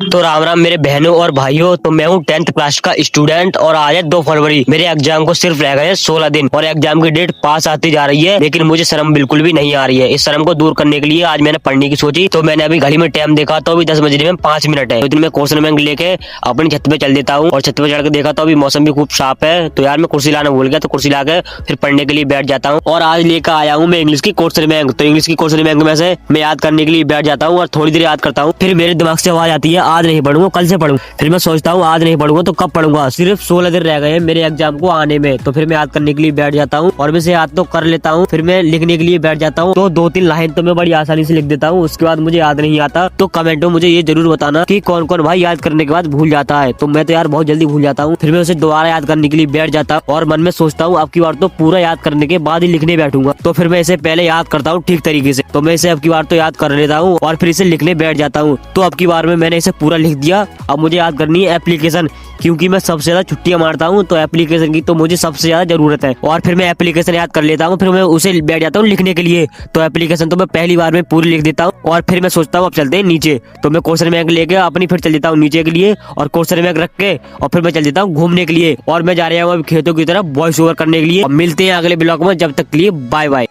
तो राम राम मेरे बहनों और भाइयों। तो मैं हूँ 10th क्लास का स्टूडेंट और आज है 2 फरवरी। मेरे एग्जाम को सिर्फ रह गए 16 दिन और एग्जाम की डेट पास आती जा रही है, लेकिन मुझे शर्म बिल्कुल भी नहीं आ रही है। इस शर्म को दूर करने के लिए आज मैंने पढ़ने की सोची। तो मैंने अभी घड़ी में टाइम देखा तो अभी 10 बजने में 5 मिनट है। तो मैं क्वेश्चन बैंक लेके अपनी छत पे चल देता हूँ और छत पे चढ़ के देखा तो अभी मौसम भी खूब साफ है। तो यार मैं कुर्सी लाना भूल गया, तो कुर्सी लाके फिर पढ़ने के लिए बैठ जाता हूँ। और आज लेकर आया हूँ मैं इंग्लिश की क्वेश्चन बैंक। तो इंग्लिश की क्वेश्चन बैंक में से मैं याद करने के लिए बैठ जाता हूँ और थोड़ी देर याद करता हूँ। फिर मेरे दिमाग से आवाज आती है आज नहीं पढ़ूंगा, कल से पढ़ूं। फिर मैं सोचता हूँ आज नहीं पढ़ूंगा तो कब पढ़ूंगा। सिर्फ 16 दिन रह गए हैं मेरे एग्जाम को आने में। तो फिर मैं याद करने के लिए बैठ जाता हूँ और मैं से याद तो कर लेता हूँ। फिर मैं लिखने के लिए बैठ जाता हूँ। तो 2-3 लाइन तो मैं बड़ी आसानी से लिख देता हूँ। उसके बाद मुझे याद नहीं आता। तो कमेंट में मुझे ये जरूर बताना कि कौन कौन भाई याद करने के बाद भूल जाता है। तो मैं तो यार बहुत जल्दी भूल जाता हूँ। फिर मैं उसे दोबारा याद करने के लिए बैठ जाता हूँ और मन में सोचता हूँ अब की बार तो पूरा याद करने के बाद ही लिखने बैठूंगा। तो फिर मैं इसे पहले याद करता हूँ ठीक तरीके से। तो मैं इसे अब की बार तो याद कर लेता हूँ और फिर इसे लिखने बैठ जाता हूँ। तो अब की बार में मैंने इसे पूरा लिख दिया। अब मुझे याद करनी है एप्लीकेशन, क्योंकि मैं सबसे ज्यादा छुट्टियां मारता हूँ। तो एप्लीकेशन की तो मुझे सबसे ज्यादा जरूरत है। और फिर मैं एप्लीकेशन याद कर लेता हूँ। फिर मैं उसे बैठ जाता हूँ लिखने के लिए। तो एप्लीकेशन तो मैं पहली बार में पूरी लिख देता हूँ और फिर मैं सोचता हूँ अब चलते हैं नीचे। तो मैं क्वेश्चन बैंक लेके अपनी फिर चल देता हूँ नीचे के लिए और क्वेश्चन बैंक रख के और फिर मैं चल देता हूँ घूमने के लिए। और मैं जा रहा हूँ खेतों की तरफ वॉइस ओवर करने के लिए। मिलते हैं अगले ब्लॉग में, जब तक के लिए बाय बाय।